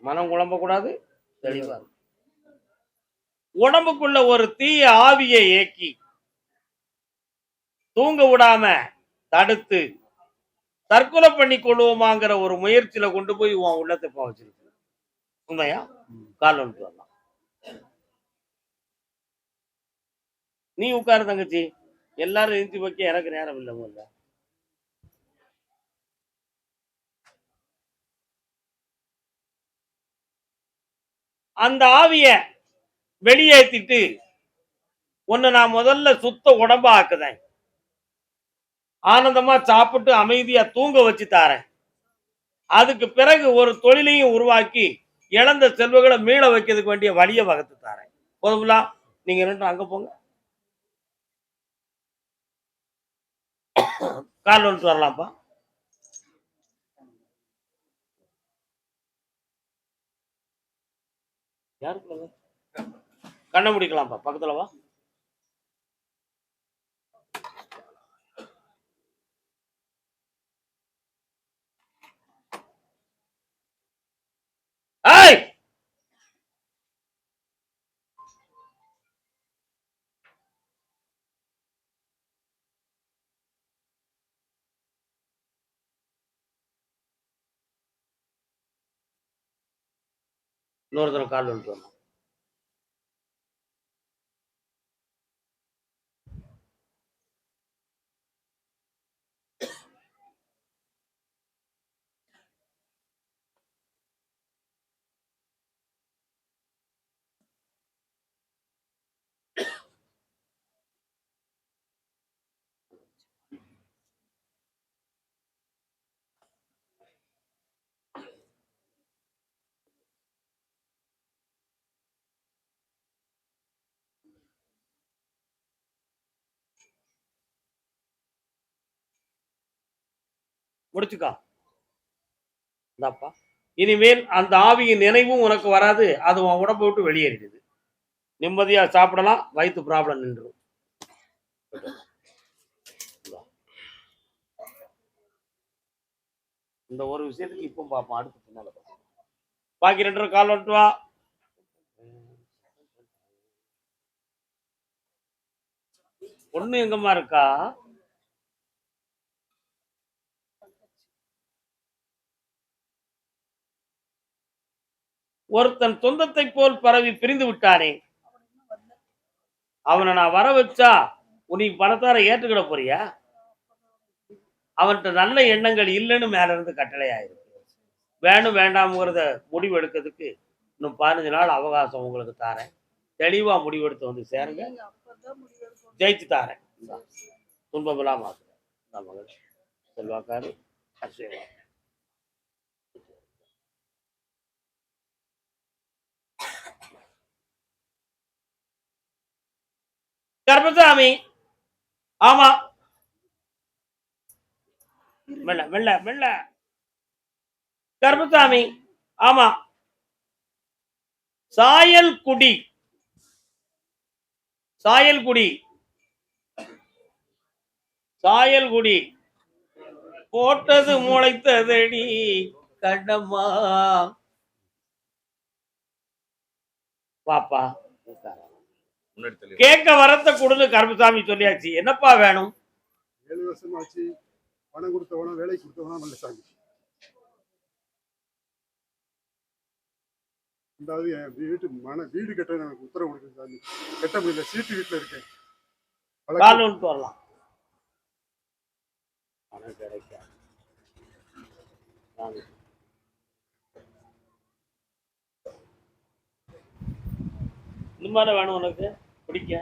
மனம் குழம்பக்கூடாது, தெளிவா உடம்புக்குள்ள ஒரு தீய ஆவியை ஏக்கி தூங்க விடாம தடுத்து தற்கொலை பண்ணி கொள்வோமாங்கிற ஒரு முயற்சியில கொண்டு போய் உன் உள்ளத்தை போக வச்சிருக்கு. உண்மையா? கால் வந்துட்டு வரலாம். நீ உட்காரு தங்கச்சி. எல்லாரும் எழுந்து வைக்க எனக்கு நேரம் இல்லை. முதல்ல அந்த ஆவிய வெளியேற்றிட்டு ஒன்னு நான் முதல்ல சுத்த உடம்பா ஆக்குதேன். ஆனந்தமா சாப்பிட்டு அமைதியா தூங்க வச்சு தாரேன். அதுக்கு பிறகு ஒரு தொழிலையும் உருவாக்கி இழந்த செல்வங்களை மீள வைக்கிறதுக்கு வேண்டிய வழியை வகுத்து தாரேன். போதுங்களா? நீங்க ரெண்டும் அங்க போங்க. கால் வந்துட்டு வரலாம்ப்பா. யாருக்கு கண்ண முடிக்கலாம்ப்பா. பக்கத்துல வா. இன்னொரு தடவை கால் வந்துட்டு வரலாம். முடிச்சுக்கா. இனிமேல் அந்த ஆவியின் நினைவும் உனக்கு வராது. அது உன் உடம்பை விட்டு வெளியேறிடுது. நிம்மதியா சாப்பிடலாம். வயிற்று ப்ராப்ளம் நின்றும். இந்த ஒரு விஷயத்துக்கு இப்போ பார்ப்போம். அடுத்து பின்னால பாக்கி 2 கால் வந்துட்டு வா. பொண்ணு எங்கம்மா இருக்கா? ஒருத்தன் சொந்தத்தை போல் பரவி பிரிந்து விட்டானே, அவனை நான் வர வச்சா நீ பணத்தார ஏற்றுக்கிட போறியா? அவன்கிட்ட நல்ல எண்ணங்கள் இல்லைன்னு மேல இருந்து கட்டளை ஆயிருக்கு. வேணும் வேண்டாம்ங்கிறத முடிவு எடுக்கிறதுக்கு இன்னும் 15 நாள் அவகாசம் உங்களுக்கு தாரேன். தெளிவா முடிவெடுத்து வந்து சேருங்க. ஜெயிச்சு தாரேன். துன்பமெல்லாம் மாத்துறேன். செல்வாக்காரு கர்மசாமி. ஆமா, மெல்ல மெல்ல மெல்ல. கர்மசாமி. ஆமா, சாயல்குடி. சாயல்குடி. சாயல்குடி போட்டது முளைத்ததடி கண்ணம்மா. பாப்பா கேட்க வரத்த கொடுத்து கருமசாமி சொல்லியாச்சு. என்னப்பா வேணும்? 7 வருஷமாச்சு. பணம் கொடுத்தவனா வேலை கொடுத்தவனா நல்ல சாமி. அதாவது என் வீடு கட்ட எனக்கு உத்தரவு கொடுக்குது சாமி. கட்ட முடியல. சீட்டு வீட்டுல இருக்கேன். வரலாம். பணம் கிடைக்க இந்த மாதிரி வேணும் உனக்கு பிடிக்க.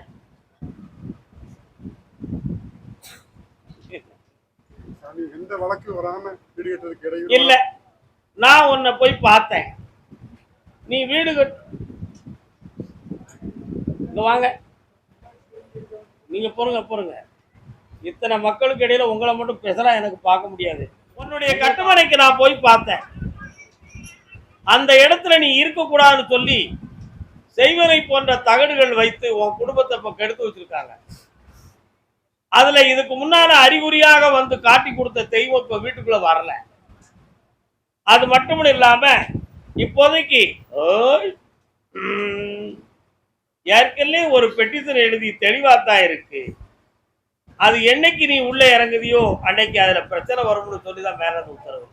எந்த வழக்கு வராம வீடு கட்டுறதுக்கு இடையில இல்ல. நான் உன்னை போய் பார்த்தேன். நீ வீடு வாங்க. நீங்க போறங்க. இத்தனை மக்களுக்கு இடையில உங்களை மட்டும் பேசலாம் எனக்கு பார்க்க முடியாது. உன்னுடைய கட்டுமனைக்கு நான் போய் பார்த்தேன். அந்த இடத்துல நீ இருக்கக்கூடாதுன்னு சொல்லி செய்வனை போன்ற தகடுகள் வைத்து உன் குடும்பத்தை இப்ப கெடுத்து வச்சிருக்காங்க. அதுல இதுக்கு முன்னால அறிகுறியாக வந்து காட்டி கொடுத்த தெய்வம் இப்ப வீட்டுக்குள்ள வரல. அது மட்டும் இல்லாம இப்போதைக்கு ஏற்கனவே ஒரு பெட்டிஷன் எழுதி தெளிவாத்தான் இருக்கு. அது என்னைக்கு நீ உள்ள இறங்குதியோ அன்னைக்கு அதுல பிரச்சனை வரும்னு சொல்லிதான் மேல உத்தரவு.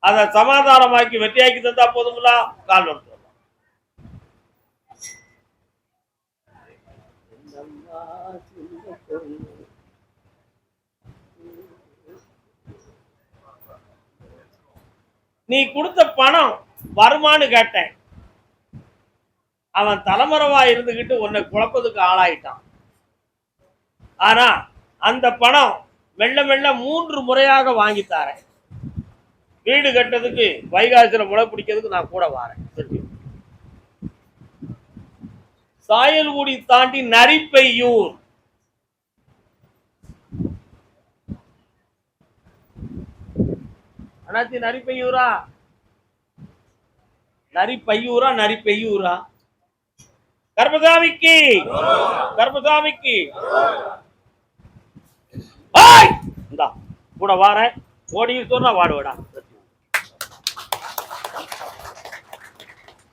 அதை சமாதானமாக்கி வெற்றியாக்கி தந்தா போதுங்களா? கால் வந்து நீ கொடுத்த பணம் வருமானு கேட்டேன். அவன் தலைமறைவா இருந்துகிட்டு உன்னை குழப்பத்துக்கு ஆளாயிட்டான். ஆனா அந்த பணம் மெல்ல மெல்ல 3 முறையாக வாங்கி தாரேன். வீடு கட்டதுக்கு வைகாசில முளை பிடிக்கிறதுக்கு நான் கூட வாரேன். சாயல்குடி தாண்டி நரிப்பையூர், அண்ணாச்சி நரிப்பையூரா? நரிப்பையூரா நரிப்பையூரா? கர்மசாமிக்கு கர்மசாமிக்கு இந்தா கூட வாரேன். ஓடி சொன்னா வாடுவடா.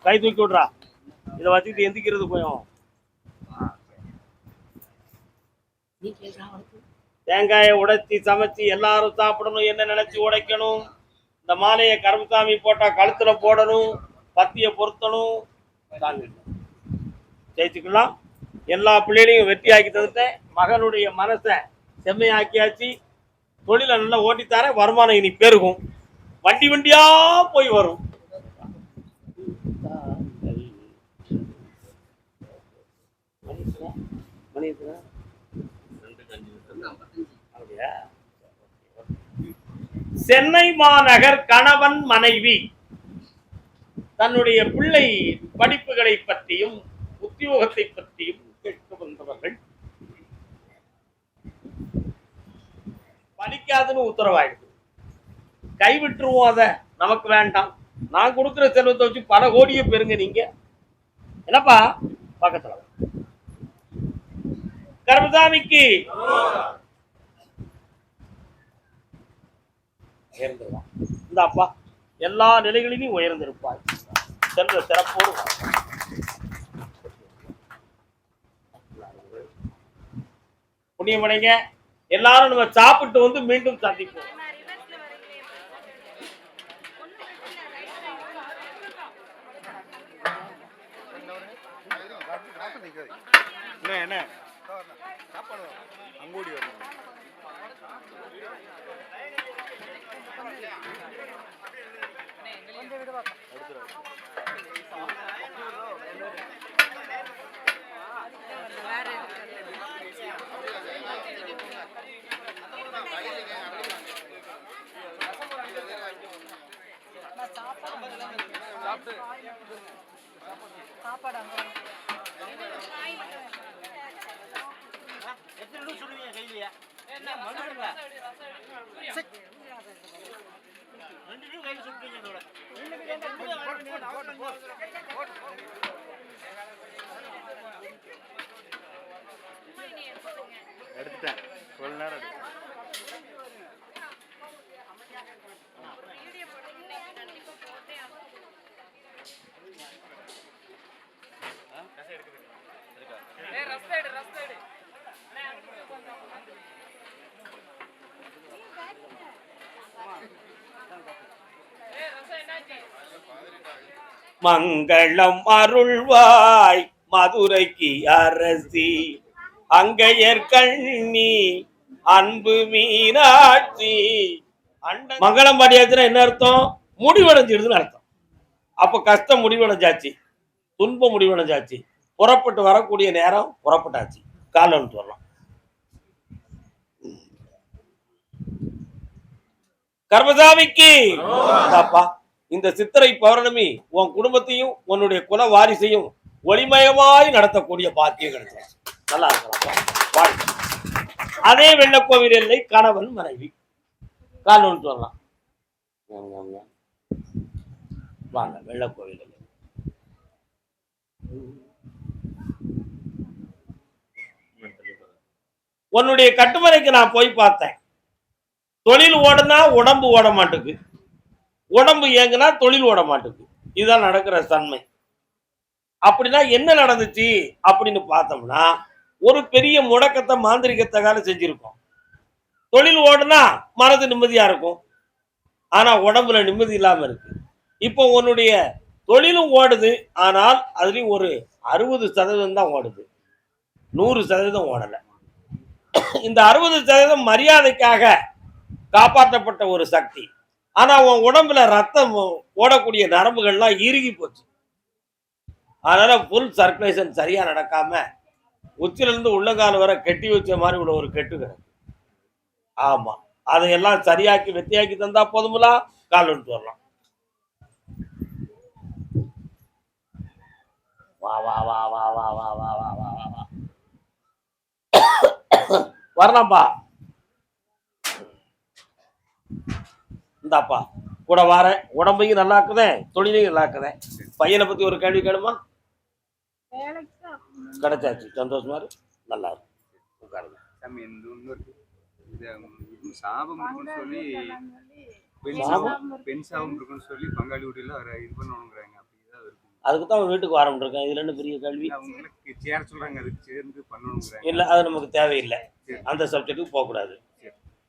கை தூக்கி விடுறா. இதை வச்சுட்டு எந்திக்கிறது போயும். தேங்காயை உடைச்சி சமைச்சு எல்லாரும் சாப்பிடணும். என்ன நினைச்சு உடைக்கணும்? இந்த மாலையை கருமசாமி போட்டா கழுத்துல போடணும். பத்திய பொருத்தணும். ஜெயிச்சுக்கலாம். எல்லா பிள்ளைகளையும் வெற்றி ஆக்கி தந்துட்டேன். மகனுடைய மனசை செம்மையாக்கியாச்சு. தொழிலை நல்லா ஓட்டித்தார. வருமானம் இனி பெருகும். வண்டி வண்டியா போய் வரும். சென்னை மாநகர் கணவன் மனைவி தன்னுடைய பிள்ளை படிப்புகளை பற்றியும் உத்தியோகத்தை பற்றியும் கேட்க வந்தவர்கள். படிக்காதுன்னு உத்தரவாயிடுது. கைவிட்டுருவோம். அத நமக்கு வேண்டாம். நான் கொடுக்குற செல்வத்தை வச்சு பல கோடியை பெறுங்க. நீங்க என்னப்பா பக்கத்துல கர்மசாமிக்கு உயர்ந்துருவான். இந்த அப்பா எல்லா நிலைகளிலும் உயர்ந்திருப்பாய். செல்வ சிறப்போடு புண்ணியமடைங்க. எல்லாரும் நம்ம சாப்பிட்டு வந்து மீண்டும் சந்திப்போம். என்ன சாப்பாடு அங்கோடி வரணும். சாப்பாடு எடுத்துட்டேன். கொஞ்ச நேரம் மங்களம் அருள்வாய் மதுரைக்கு அரசி அங்கையர் கண்ணி அன்பு மீனாட்சி. மங்களம் பாடியாச்சுன்னா என்ன அர்த்தம்? முடிவடைஞ்சிடுதுன்னு அர்த்தம். அப்ப கஷ்டம் முடிவடைஞ்சாச்சு, துன்பம் முடிவடைஞ்சாச்சு, புறப்பட்டு வரக்கூடிய நேரம் புறப்பட்டாச்சு. காலம் வரலாம். கர்மசாமிக்கு அப்பா இந்த சித்திரை பௌர்ணமி உன் குடும்பத்தையும் உன்னுடைய குல வாரிசையும் ஒளிமயமாய் நடத்தக்கூடிய பாக்கியம் கிடைச்சாச்சு. நல்லா இருக்கலாம். அதே வெள்ளக்கோவில் எல்லை கணவன் மனைவி. கால் ஒன்று வரலாம். வாங்க வெள்ளக்கோவில் எல்லை. உன்னுடைய கட்டுமனைக்கு நான் போய் பார்த்தேன். தொழில் ஓடுனா உடம்பு ஓட மாட்டுக்கு, உடம்பு இயங்குனா தொழில் ஓட மாட்டுக்கு. இதுதான் நடக்கிற தன்மை. அப்படின்னா என்ன நடந்துச்சு அப்படின்னு பார்த்தோம்னா, ஒரு பெரிய முடக்கத்தை மாந்திரிகத்தகால செஞ்சிருக்கோம். தொழில் ஓடுனா மனது நிம்மதியா இருக்கும். ஆனா உடம்புல நிம்மதி இல்லாம இருக்கு. இப்போ உன்னுடைய தொழிலும் ஓடுது. ஆனால் அதுலயும் ஒரு 60% தான் ஓடுது. 100% ஓடல. இந்த 60% மரியாதைக்காக காப்பாற்றப்பட்ட ஒரு சக்தி. ஆனா உன் உடம்புல ரத்தம் ஓடக்கூடிய நரம்புகள்லாம் இறுகி போச்சு. அதனால ஃபுல் சர்க்குலேஷன் சரியா நடக்காம உச்சில இருந்து உள்ளங்கால் வரை கெட்டி வச்ச மாதிரி உள்ள ஒரு கெட்டு கிடக்கு. ஆமா. அதையெல்லாம் சரியாக்கி வெத்தியாக்கி தந்தா போதுங்களா? கால் எடுத்து வரலாம். வா வா வா வா வா வா வா வா வா வா வா. வரலாம்ப்பா. இந்தாப்பா கூட வாரேன். உடம்பையும் நல்லா இருக்குதேன், தொழிலையும் நல்லா இருக்குதேன். பையனை பத்தி ஒரு கேள்வி கேளுமா? கிடைச்சாச்சு. சந்தோஷமா இருக்கு. நல்லா இருக்கு. உட்காருங்க. சாமி இந்த இன்னொரு இது சாபம் இருக்குன்னு சொல்லி பெண் சாபம் இருக்குன்னு சொல்லி பங்காளி வீட்டில் இது பண்ணணுங்கிறாங்க. அப்படி ஏதாவது இருக்கு? அதுக்கு தான் அவன் வீட்டுக்கு வரணும் இருக்கேன். இதுல என்ன பெரிய கேள்வி? அவங்களுக்கு சேர சொல்றாங்க, அதுக்கு சேர்ந்து பண்ணணுங்கிறாங்க. இல்லை, அது நமக்கு தேவையில்லை. அந்த சப்ஜெக்ட்டுக்கு போகக்கூடாது.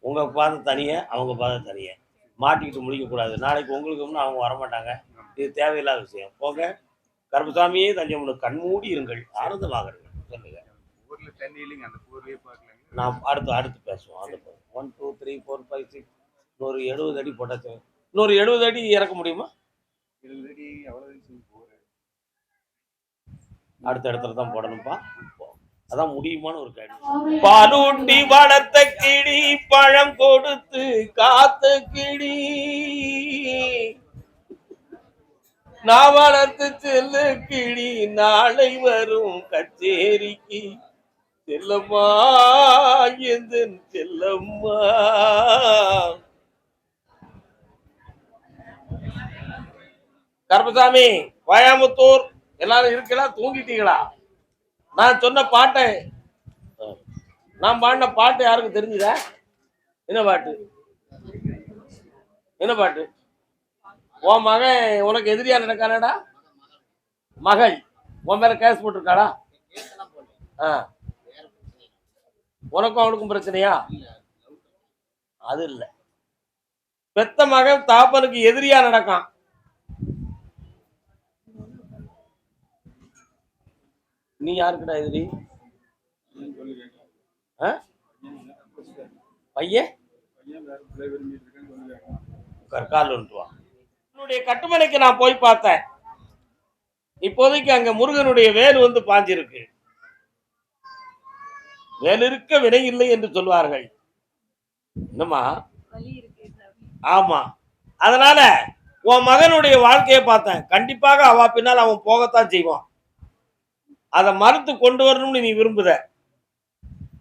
உங்க பாதம் தனியே, அவங்க பாதம் தனியே மாட்டிக்கிட்டு முடிக்கக்கூடாது. நாளைக்கு உங்களுக்கு முன்ன அவங்க வரமாட்டாங்க. இது தேவையில்லாத விஷயம். போங்க. கருப்பசாமியே தஞ்சம் கண்மூடி இருங்கள், ஆனந்தமாக இருங்கள். சொல்லுங்க. ஊர்ல தண்ணி இல்லைங்க, அந்த ஊர்லயே பார்க்கலாங்க. நாம் அடுத்து பேசுவோம். அந்த 1 2 3 4 5 6 இன்னொரு 70 அடி போட்டாச்சு. இன்னொரு 70 அடி இறக்க முடியுமா? 70 அடி அவ்வளவு போறேன். அடுத்த இடத்துல தான் போடணும்ப்பா. அதான் முடியுமான்னு ஒரு கேள்வி. பாலூட்டி வளர்த்த கிளி, பழம் கொடுத்து காத்த கிளி, நான் வளர்த்து செல்ல கிளி, நாளை வரும் கச்சேரிக்கு செல்லம்மா, எந்தன் செல்லம்மா. கருப்பசாமி, கோயம்புத்தூர் எல்லாரும் இருக்கலாம். தூங்கிட்டீங்களா? நான் சொன்ன பாட்டை, நான் பாடின பாட்டு யாருக்கு தெரிஞ்சுதா? என்ன பாட்டு? என்ன பாட்டு? உன் மகன் உனக்கு எதிரியா நடக்கானடா? மகள் உன் மேல கேஸ் போட்டிருக்காடா? உனக்கும் அவனுக்கும் பிரச்சனையா? அது இல்ல. பெத்த மகன் தாப்பனுக்கு எதிரியா நடக்கான். நீ யாருக்குடா எதிரி? பையன் கற்கால் ஒன்றுவான். என்னுடைய கட்டுமனைக்கு நான் போய் பார்த்தேன். இப்போதைக்கு அங்க முருகனுடைய வேல் வந்து பாஞ்சிருக்கு. வேல் இருக்க வினை இல்லை என்று சொல்வார்கள். என்னமா? ஆமா. அதனால உன் மகனுடைய வாழ்க்கையை பார்த்தேன். கண்டிப்பாக அவ பின்னால் அவன் போகத்தான் செய்வான். அதை மறுத்து கொண்டு வரணும்னு நீ விரும்புத.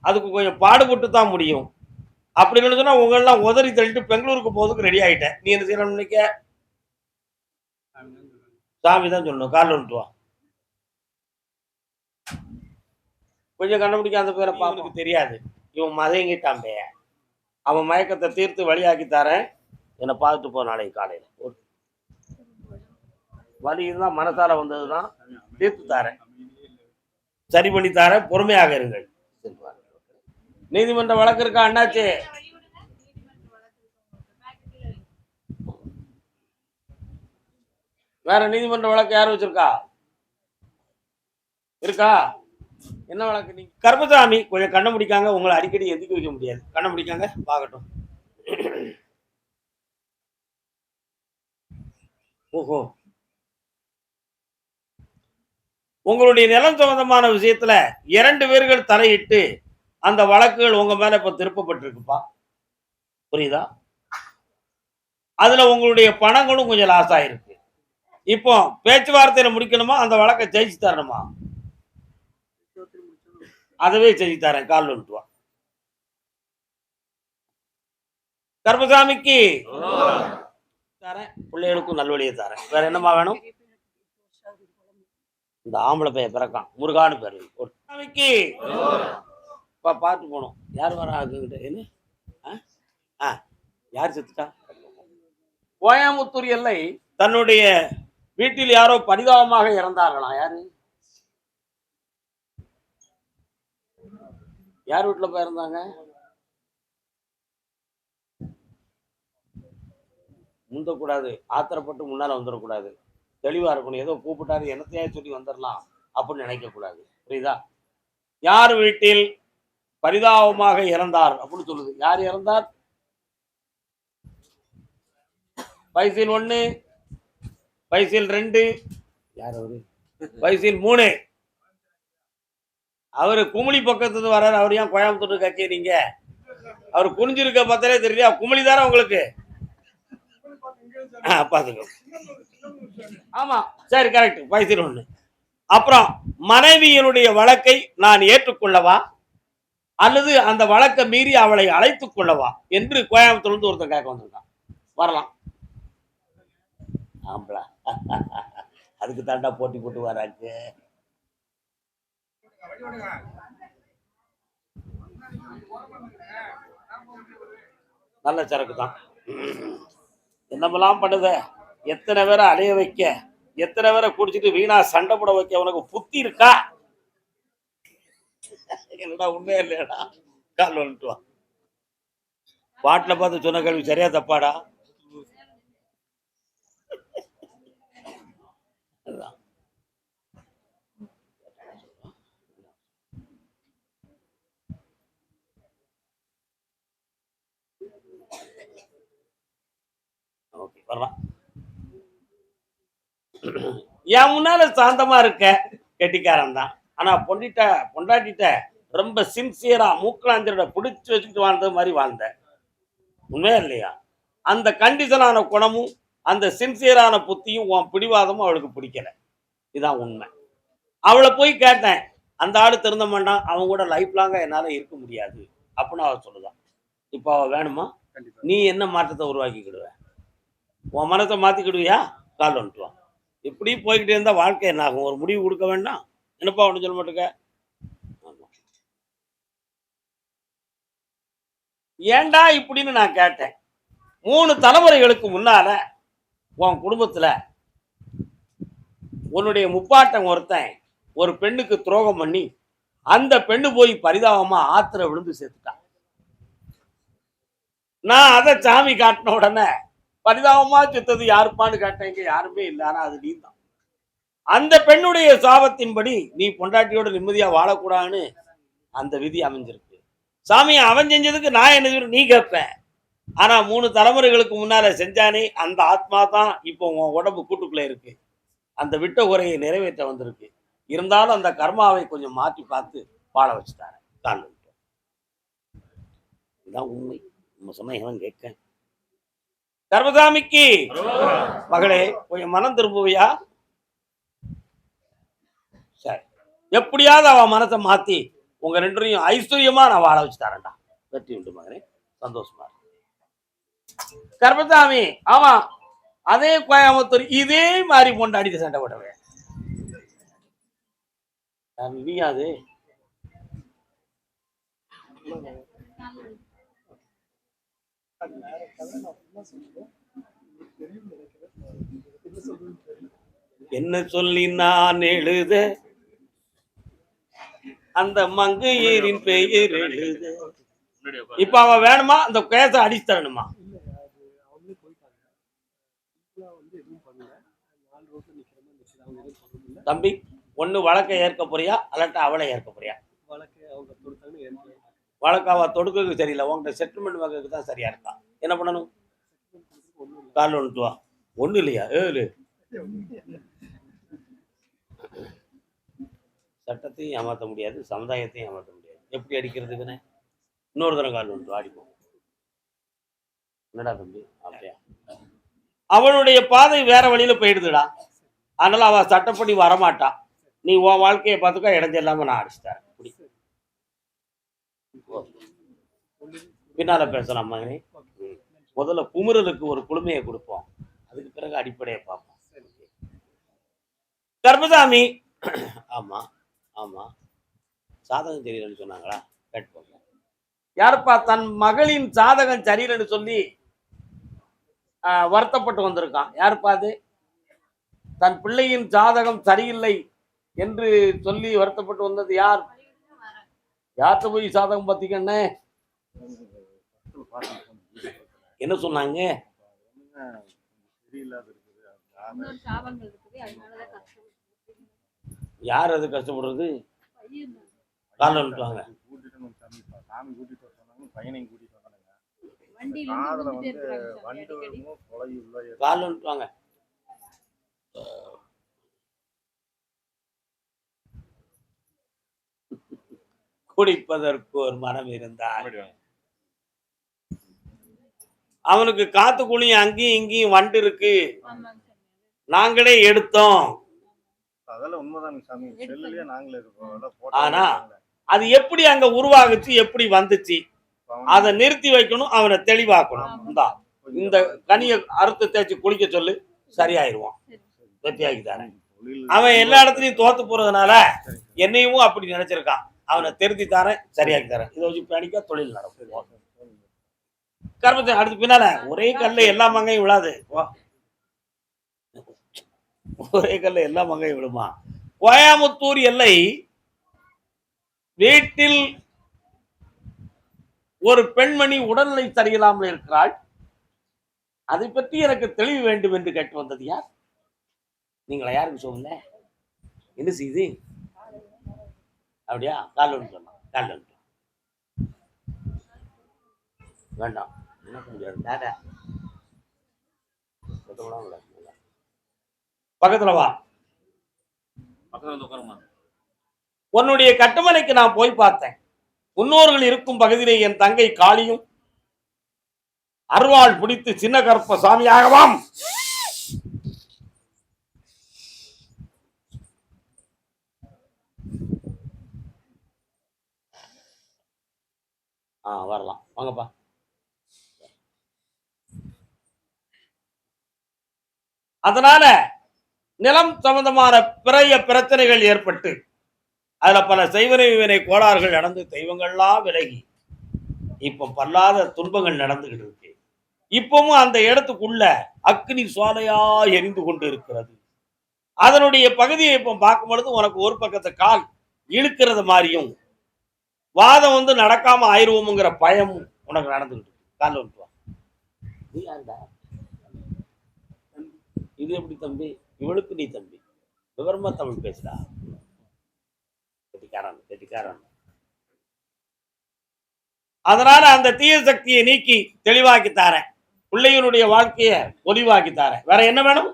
அதுக்கு கொஞ்சம் பாடுபட்டு தான் முடியும். அப்படி சொன்னா உங்களெல்லாம் உதறி தள்ளிட்டு பெங்களூருக்கு போறதுக்கு ரெடி ஆயிட்டேன். நீ என்ன செய்யணும் நினைக்க? சாமி தான் சொல்லணும். கால் வந்துட்டு வா. கொஞ்சம் கண்டுபிடிக்க அந்த பேரை பாப்புக்கு தெரியாது. இவன் மதைங்கிட்டான் பே. அவன் மயக்கத்தை தீர்த்து வழியாக்கி தரேன். என்னை பார்த்துட்டு போ நாளைக்கு காலையில். வழி இதுதான், மனசால வந்ததுதான். தீர்த்து தாரேன், சரி பண்ணி தாரேன். பொறுமையாக இருங்கள். நீதிமன்ற வழக்கு இருக்கா அண்ணாச்சி? வேற நீதிமன்ற வழக்கு யாரும் வச்சிருக்கா? இருக்கா? என்ன வழக்கு? நீங்க கருப்பசாமி கொஞ்சம் கண்ண முடிக்காங்க. உங்களை அடிக்கடி எதுக்க வைக்க முடியாது. கண்ண முடிக்காங்க, பார்க்கட்டும். ஓஹோ, உங்களுடைய நிலம் சம்பந்தமான விஷயத்துல 2 பேர்கள் தலையிட்டு அந்த வழக்குகள் உங்க மேல இப்ப திருப்பப்பட்டிருக்குப்பா. புரியுதா? அதுல உங்களுடைய பணங்களும் கொஞ்சம் லாஸ் ஆயிருக்கு. இப்போ பேச்சுவார்த்தையில முடிக்கணுமா, அந்த வழக்கை ஜெயிச்சு தரணுமா? அதவே செஞ்சு தரேன். கால் வந்துட்டு கருப்பசாமிக்கு தரேன். பிள்ளைகளுக்கும் நல்வழியை தரேன். வேற என்னமா வேணும்? இந்த ஆம்பளை பையன் பிறக்கான், முருகான்னு பேரு. சாமிக்கு பார்த்து போனோம். யார் வரா? என்ன யார் செத்துட்டா? கோயம்புத்தூர் எல்லை தன்னுடைய வீட்டில் யாரோ பரிதாபமாக இறந்தார்களாம். யாரு யார் வீட்டுல போய் இறந்தாங்க? முந்தக்கூடாது, ஆத்திரப்பட்டு முன்னால வந்துடக்கூடாது, தெளிவா இருக்கணும். ஏதோ கூப்பிட்டாரு என்னத்தையா சொல்லி வந்துடலாம் அப்படின்னு நினைக்க கூடாது. புரியுதா? யார் வீட்டில் பரிதாபமாக இறந்தார் அப்படின்னு சொல்லுது. யார் இறந்தார்? பைசில் 1, பைசில் 2, யார் அவரு? பைசில் 3. அவரு குமிழி பக்கத்துல வர்றாரு. அவர் ஏன் கோயம்புத்தூர் கட்சிறீங்க? அவர் குனிஞ்சிருக்க பார்த்தாலே தெரியலையா? குமிழி தானே உங்களுக்கு. பாத்துக்கோ. ஆமா, சரி, கரெக்ட். பைசில் 1. அப்புறம் மனைவியினுடைய வழக்கை நான் ஏற்றுக்கொள்ளவா அல்லது அந்த வழக்கை மீறி அவளை அழைத்துக் கொள்ளவா என்று கோயம்புத்தூர்ல இருந்து ஒருத்தன் கேட்க வந்திருக்கான். வரலாம். ஆம்பளா அதுக்கு தாண்டா போட்டி போட்டு வராங்க. நல்ல சரக்கு தான். என்னமெல்லாம் பண்ணுத, எத்தனை பேரை அலைய வைக்க, எத்தனை பேரை குடிச்சிட்டு வீணா சண்டை போட வைக்க உனக்கு புத்தி இருக்கா? என்னடா உண்மையா இல்லையாடா? கால் வந்துட்டு வா. பாட்டில பார்த்து சொன்ன கேள்வி சரியா தப்பாடா? ஓகே, வரலாம். என் முன்னால சாந்தமா இருக்க கெட்டிக்காரன் தான். ஆனா பொண்டாட்டிட்ட ரொம்ப சின்சியரா மூக்கலாஞ்சரோட பிடிச்சு வச்சுக்கிட்டு வாழ்ந்தது மாதிரி வாழ்ந்த. உண்மையா இல்லையா? அந்த கண்டிஷனான குணமும் அந்த சின்சியரான புத்தியும் உன் பிடிவாதமும் அவளுக்கு பிடிக்கல. இதுதான் உண்மை. அவளை போய் கேட்டேன், அந்த ஆளு திருந்த மாட்டான், அவன் கூட லைஃப் லாங்கா என்னால இருக்க முடியாது அப்படின்னு அவ சொல்லுதான். இப்போ அவ வேணுமா? நீ என்ன மாற்றத்தை உருவாக்கிக்கிடுவ? உன் மனத்தை மாத்திக்கிடுவியா? கால் வந்துட்டு வா. இப்படி போய்கிட்டே இருந்தா வாழ்க்கை என்ன ஆகும்? ஒரு முடிவு கொடுக்க வேண்டாம்? என்னப்பா ஒண்ணு சொல்ல மாட்டேங்க. ஏண்டா இப்படின்னு நான் கேட்டேன். 3 தலைமுறைகளுக்கு முன்னால உன் குடும்பத்துல உன்னுடைய முப்பாட்டன் ஒருத்தன் ஒரு பெண்ணுக்கு துரோகம் பண்ணி அந்த பெண்ணு போய் பரிதாபமா ஆத்திர விழுந்து சேர்த்துட்டான். நான் அதை சாமி காட்டின உடனே பரிதாபமா செத்தது யாருப்பான்னு கேட்டேன். இங்க யாருமே இல்லை. ஆனா அது நீ தான். அந்த பெண்ணுடைய சாபத்தின்படி நீ பொண்டாட்டியோட நிம்மதியா வாழக்கூடாதுன்னு அந்த விதி அமைஞ்சிருக்கு. சாமி, அவன் செஞ்சதுக்கு நான் என்ன நீ கேட்பேன். ஆனா 3 தலைமுறைகளுக்கு முன்னால செஞ்சானே அந்த ஆத்மா தான் இப்போ உன் உடம்பு கூட்டுக்குள்ள இருக்கு. அந்த விட்ட குறையை நிறைவேற்ற வந்திருக்கு. இருந்தாலும் அந்த கர்மாவை கொஞ்சம் மாற்றி பார்த்து வாழ வச்சுட்டாரு. தான் இதுதான் உண்மை. நம்ம சொன்ன இவன் கேட்க. கர்மசாமிக்கு மகளே, கொஞ்சம் மனம் திரும்புவியா? சரி, எப்படியாவது அவன் மனசை மாத்தி உங்க 2 ஐஸ்வர்யமா நான் வாழ வச்சு தரேன்டா. வெற்றி உண்டு மகனே, சந்தோஷமா. கர்மசாமி, ஆமா, அதே கோயம்புத்தூர் இதே மாதிரி பொண்டாடிட்டு சண்டை போட்டவன் நீயாது. என்ன சொல்லி நான் எழுத அந்த மங்கையரின் பெயர் எழுத. இப்ப அவ வேணுமா? அந்த கேச அடிச்சு தரணுமா? தம்பி, ஒண்ணு வழக்கை ஏற்க போறியா அல்லாட்டா அவளை ஏற்க போறியா? வழக்கு அவ தொடுக்கு சரியில்லை, உங்கள்கிட்ட செட்டில்மெண்ட் வாங்கிறதுக்கு தான் சரியா இருக்கா. என்ன பண்ணணும்? கால் வந்துட்டு வா. ஒண்ணு இல்லையா? சட்டத்தையும் ஏமாற்ற முடியாது, சமுதாயத்தையும் ஏமாற்ற முடியாது. எப்படி அடிக்கிறதுக்குன்னு இன்னொரு தரம் கால் வந்துட்டு அடிப்போம். என்னடா தம்பி அப்படியா? அவனுடைய பாதை வேற வழியில போயிடுதுடா. அதனால அவ சட்டப்படி வரமாட்டான். நீ உன் வாழ்க்கையை பார்த்துக்கா, இடைஞ்ச இல்லாம நான் அடிச்சிட்டேன். பின்னால பேசலாம் மகனே. முதல்ல குமுறலுக்கு ஒரு குளுமையை கொடுப்போம், அதுக்கு பிறகு அடிப்படையை பார்ப்போம். கர்மசாமி, ஆமா ஆமா, சாதகம் சரியில்லைன்னு சொன்னாங்களா? கேட்டுக்கோங்க. யாருப்பா தன் மகளின் சாதகம் சரியில்லைன்னு சொல்லி வருத்தப்பட்டு வந்திருக்கான்? யாருப்பா அது? தன் பிள்ளையின் ஜாதகம் சரியில்லை என்று சொல்லி வருத்தப்பட்டு வந்தது யார்? யார்கிட்ட போய் ஜாதகம் பார்த்தீங்கன்னு என்ன சொன்னாங்க? யார் அது கஷ்டப்படுறது? காலில் விட்டுவாங்க. காலில் விட்டுவாங்க. குடிப்பதற்கு ஒரு மனம் இருந்தார். அவனுக்கு காத்து குழியும் அங்கேயும் இங்கேயும் வண்டு இருக்கு, நாங்களே எடுத்தோம். ஆனா அது எப்படி அங்க உருவாகுச்சு, எப்படி வந்துச்சு, அதை நிறுத்தி வைக்கணும், அவனை தெளிவாக்கணும். இந்த கனியை அறுத்து தேய்ச்சி குளிக்க சொல்லு, சரியாயிருவான். வெற்றியாக்கி தரேன். அவன் எல்லா இடத்துலயும் தோத்து போறதுனால என்னையும் அப்படி நினைச்சிருக்கான். அவனை திருத்தி தரேன், சரியாக்கி தரேன். இதை வச்சு பேணிக்கா தொழில் நடக்கும். கர்மத்தை அடுத்து பின்னால ஒரே கல்ல எல்லா மங்கையும் விழாது. ஒரே கல்ல எல்லா மங்கையும் விழுமா? கோயமுத்தூர் எல்லை வீட்டில் ஒரு பெண்மணி உடல்நிலை சரியில்லாமல் இருக்கிறாள். அதை பற்றி எனக்கு தெளிவு வேண்டும் என்று கேட்டு வந்தது யார்? நீங்களா? யாருக்கு சொல்லுங்க. என்ன செய்து? அப்படியா? கால் ஒன்று சொன்னா கால் ஒன்று வேண்டாம். என்ன முடியாது. பக்கத்துல வா. உன்னுடைய கட்டுமனைக்கு நான் போய் பார்த்தேன். முன்னோர்கள் இருக்கும் பகுதியிலே என் தங்கை காளியும் அருவாள் பிடித்து சின்ன கருப்ப சாமியாகவாம் வரலாம். வாங்கப்பா. அதனால நிலம் சம்பந்தமான பிறைய பிரச்சனைகள் ஏற்பட்டு அதுல பல செய்வனை கோளாறுகள் நடந்து தெய்வங்கள்லாம் விலகி இப்ப பல்லாத துன்பங்கள் நடந்துகிட்டு இருக்கு. இப்பவும் அந்த இடத்துக்குள்ள அக்னி சுவாலையா எரிந்து கொண்டு இருக்கிறது. அதனுடைய பகுதியை இப்ப பார்க்கும் பொழுது உனக்கு ஒரு பக்கத்து கால் இழுக்கிறது மாதிரியும் வாதம் வந்து நடக்காம ஆயிடுவோம்ங்கிற பயமும் உனக்கு நடந்துகிட்டு இருக்கு. கால் வந்துட்டு நீ யாருடா? இது எப்படி தம்பி? இவளுக்கு நீ தம்பி. விவரமா தமிழ் பேசுடா. கெட்டிக்காரன். அதனால அந்த தீய சக்தியை நீக்கி தெளிவாக்கி தாரேன். பிள்ளைகளுடைய வாழ்க்கைய பொலிவாக்கி தாரேன். வேற என்ன வேணும்?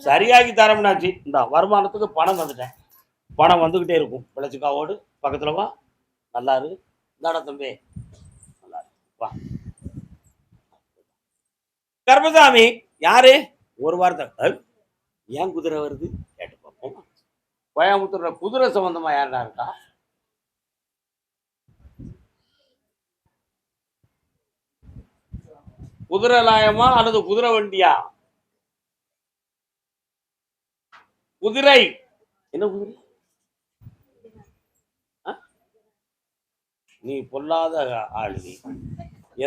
சரியாகி தரம்னாச்சு. இந்த வருமானத்துக்கு பணம் வந்துட்டேன். பணம் வந்துகிட்டே இருக்கும். பிழைச்சிக்காவோடு பக்கத்துல வா. நல்லாரு. இந்தாடா தம்பி, நல்லாரு. வா. கர்மசாமி யாரு? ஒரு வாரத்தை ஏன் குதிரை வருது கேட்டு பார்ப்போம். கோயம்புத்தூர்ல குதிரை சம்பந்தமா யாரா இருக்கா? குதிரை லாயமா அல்லது குதிரை வண்டியா? குதிரை என்ன குதிரை? நீ பொல்லாத ஆளு. நீ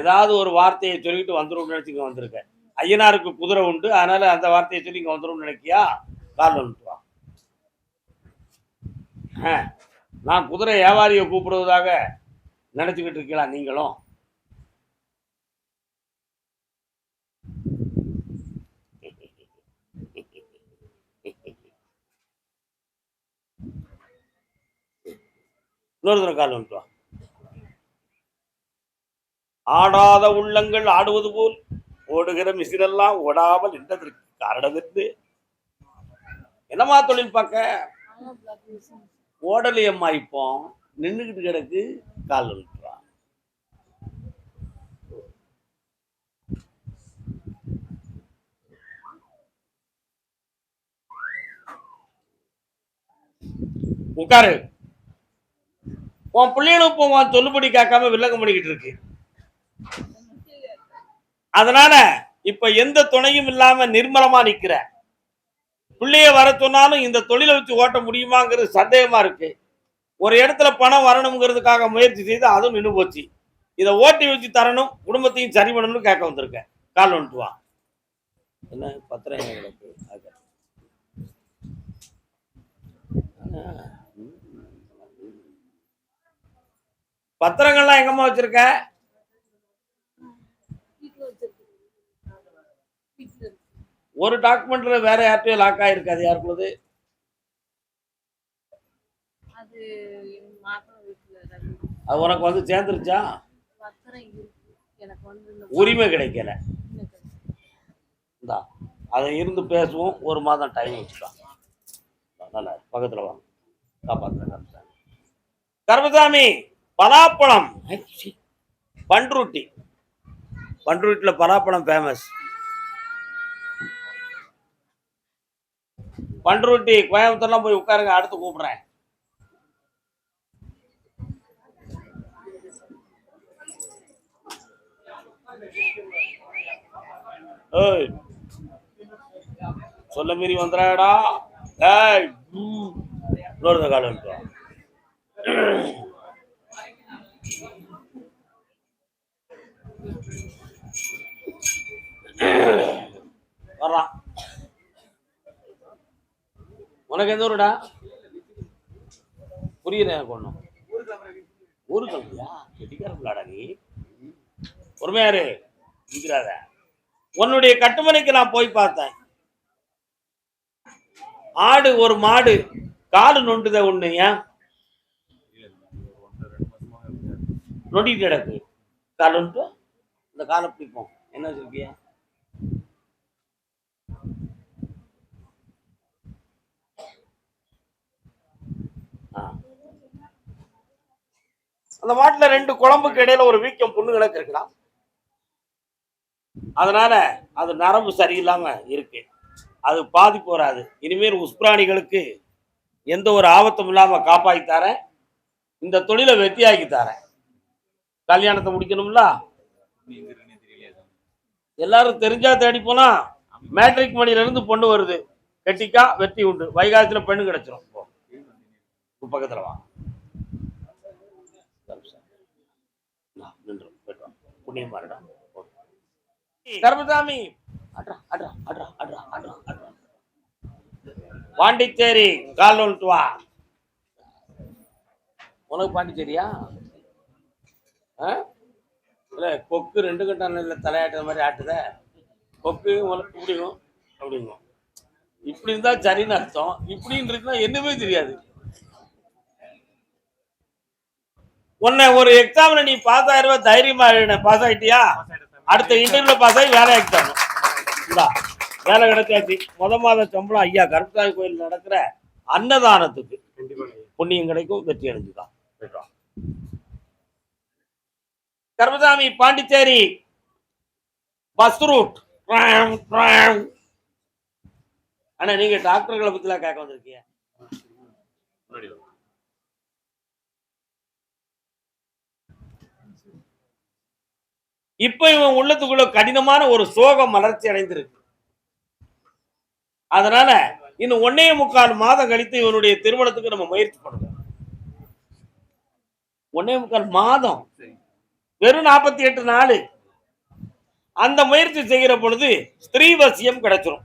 ஏதாவது ஒரு வார்த்தையை சொல்லிட்டு வந்துடும் நினைச்சுக்க வந்திருக்க. ஐயனாருக்கு குதிரை உண்டு, அதனால அந்த வார்த்தையை சொல்லி இங்க வந்துடும் நினைக்கியா? கால் வந்துட்டு வா. நான் குதிரை வியாபாரியை கூப்பிடுவதாக நினைச்சுக்கிட்டு இருக்கலாம் நீங்களும். இன்னொரு தடவை கால் வந்துட்டு வா. ஆடாத உள்ளங்கள் ஆடுவது போல் ஓடுகிற மிசினெல்லாம் ஓடாமல் நின்றதற்கு காரணம் இருந்து என்னமா தொழில் பார்க்க ஓடலையம்மா. இப்போ நின்றுகிட்டு கிடக்கு. கால் வந்துட்டுவா. உட்காரு. உன் பிள்ளைகளும் இப்போ உன் சொல்லுபடி கேட்காம வில்லங்கம் பண்ணிக்கிட்டு இருக்கு. அதனால இப்ப எந்த துணையும் இல்லாம நிர்மலமா நிக்கிற. பிள்ளைய வர சொன்னாலும் இந்த தொழிலை வச்சு ஓட்ட முடியுமாங்கிறது சந்தேகமா இருக்கு. ஒரு இடத்துல பணம் வரணுங்கிறதுக்காக முயற்சி செய்து அதுவும் நின்று போச்சு. இதை ஓட்டி வச்சு தரணும், குடும்பத்தையும் சரி பண்ணணும்னு கேட்க வந்திருக்கேன். கால் வந்துட்டு வா. என்ன பத்திரம் என்ன கிடக்கு பத்திரங்கள்லாம் எங்கம்மா வச்சிருக்க? ஒரு டாக்குமெண்ட்ல வேற யார்கிட்டயும் லாக் ஆயிருக்காது. யாருக்குள்ளது? அது உனக்கு வந்து சேர்ந்துருச்சா? உரிமை கிடைக்கல. இந்தா அதை இருந்து பேசுவோம். ஒரு மாதம் டைம் வச்சுக்கலாம். நல்லா பக்கத்துல வாங்க, காப்பாத்துறேன். கருமசாமி, பலாப்பழம் பண்ருட்டி. பண்ருட்டில பலாப்பழம் ஃபேமஸ். பண்ருட்டி கோயம்புத்தூர்லாம் போய் உட்காருங்க, அடுத்து கூப்பிடுறேன். ஏய், சொல்ல மீறி வந்துடாடா. ஏய், இன்னொரு காலம் வர்றான். உனக்கு எந்த ஊருடா? புரியல எனக்கு ஒண்ணும். ஊரு கல்வியா? கெட்டிக்காரங்களாடா நீ. பொறுமையாரு இருக்கிறாத. உன்னுடைய கட்டுமனைக்கு நான் போய் பார்த்தேன். ஆடு ஒரு மாடு காடு நொண்டுத ஒண்ணு. ஏன் நொண்டிட்டு கிடக்கு? கால் நொண்டு இந்த காலை பிடிப்போம். என்ன வச்சிருக்கிய? அந்த மாட்டுல 2 குழம்புக்கு இடையில ஒரு வீக்கம் புண்ணு கிடக்கு இருக்கலாம். அதனால அது நரம்பு சரியில்லாம இருக்கு. அது பாதிப்பு வராது. இனிமேல் உஸ்பிராணிகளுக்கு எந்த ஒரு ஆபத்தும் இல்லாம காப்பாற்றி தரேன். இந்த தொழிலை வெற்றியாக்கி தரேன். கல்யாணத்தை முடிக்கணும்ல. எல்லாரும் தெரிஞ்சா தேடி போனா மேட்ரிக் மணில இருந்து பொண்ணு வருது. கெட்டிக்கா வெற்றி உண்டு. வைகாசத்துல பெண்ணு கிடைச்சிடும். பக்கத்துல வா. புண்ணியமாடா கருமசாமி. பாண்டிச்சேரி கால் வந்துட்டு வா. உனக்கு பாண்டிச்சேரியா? இல்ல கொக்கு 2 கட்டான தலையாட்டுற மாதிரி ஆட்டுத. கொக்கு உனக்கு இப்படியும் அப்படிங்கும். இப்படி இருந்தா சரின்னு அர்த்தம். இப்படின்னு இருந்தா என்னமே தெரியாது. உன்னை ஒரு எக்ஸாம்ல நீ பாஸ் ஆயிருவ, தைரியமா பாஸ் ஆயிட்டியா? அடுத்த இன்டர்வியூல பாஸ் ஆகி வேலை ஆகிட்டாங்க. வேலை கிடைச்சாச்சு. மாத சம்பளம் ஐயா கருப்பசாமி கோயில் நடக்கிற அன்னதானத்துக்கு புண்ணியம் கிடைக்கும். வெற்றி அடைஞ்சுதான். Karuppasamy Pondicherry bus route. ஆனா நீங்க டாக்டர்களை பத்தி எல்லாம் கேட்க வந்திருக்கீங்க. இப்ப இவன் உள்ளத்துக்குள்ள கடினமான ஒரு சோகம் மலர்ச்சி அடைந்திருக்கு. அதனால இன்னும் 1.25 மாதம் கழித்து இவனுடைய திருமணத்துக்கு நம்ம முயற்சி பண்ணுவோம். 1.25 மாதம், வெறும் 48 நாள். அந்த முயற்சி செய்கிற பொழுது ஸ்திரீவசியம் கிடைச்சிரும்.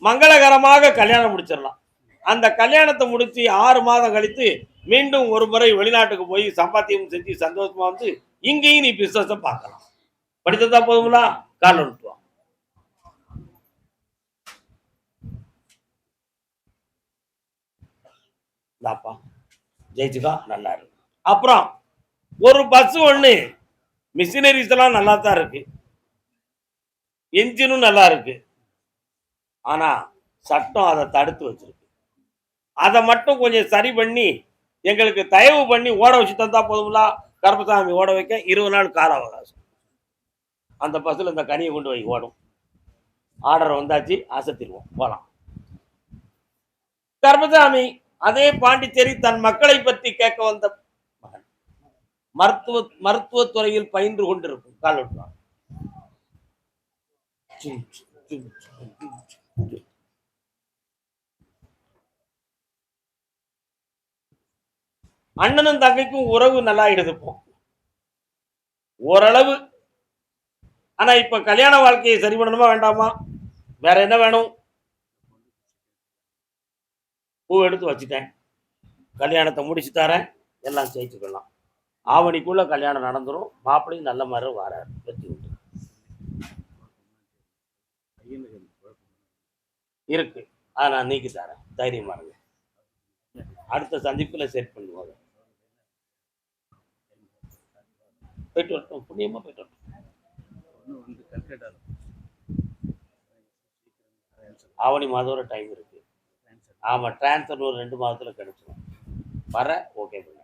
மங்களகரமாக கல்யாணம் முடிச்சிடலாம். அந்த கல்யாணத்தை முடிச்சு 6 மாதம் கழித்து மீண்டும் ஒரு முறை வெளிநாட்டுக்கு போய் சம்பாத்தியம் செஞ்சு சந்தோஷமா வந்து இங்கேயும் நீ பிசினஸ் பார்க்கலாம். படித்ததா போதுங்களா? கால் விட்டுவான். ஜெயிச்சுக்கா, நல்லா இருக்கு. அப்புறம் ஒரு பஸ் ஒண்ணு மிஷினரிஸ் எல்லாம் நல்லா தான் இருக்கு. என்ஜினும் நல்லா இருக்கு. ஆனா சட்டம் அதை தடுத்து வச்சிருக்கு. அதை மட்டும் கொஞ்சம் சரி பண்ணி எங்களுக்கு தயவு பண்ணி ஓட வச்சு தந்தா போதுங்களா? கருப்பசாமி ஓட வைக்க 20 நாள் கால அவகாசம். அந்த பஸ்ல இந்த கனியை கொண்டு போய் ஓடும். ஆர்டர் வந்தாச்சு, அசத்திடுவோம், போலாம். கருப்பசாமி அதே பாண்டிச்சேரி தன் மக்களை பற்றி கேட்க வந்த மகன். மருத்துவத்துறையில் பயின்று கொண்டிருக்கும். கால் விட்டுவான். அண்ணனும் தங்கைக்கும் உறவு நல்லா எடுத்துப்போம். ஓரளவு ஆனா இப்ப கல்யாண வாழ்க்கையை சரி பண்ணணுமா வேண்டாமா? வேற என்ன வேணும்? பூ எடுத்து வச்சுட்டேன், கல்யாணத்தை முடிச்சு தரேன், எல்லாம் ஜெயிச்சுக்கலாம். ஆவணிக்குள்ள கல்யாணம் நடந்துரும். மாப்பிள்ளையும் நல்ல மாதிரி வராரு, வெற்றி உண்டு. இருக்கு, அதை நான் நீக்கி தரேன், தைரியமா இருங்க. அடுத்த சந்திப்புல செட் பண்ணுவாங்க. போயிட்டு வரட்டும், புண்ணியமா போயிட்டு வரட்டும். ஆவணி மாதம் வரை டைம் இருக்கு. ஆமா, டிரான்ஸ்ஃபர் ஒரு 2 மாதத்துல கிடைச்சிடும். வர ஓகே பண்ணி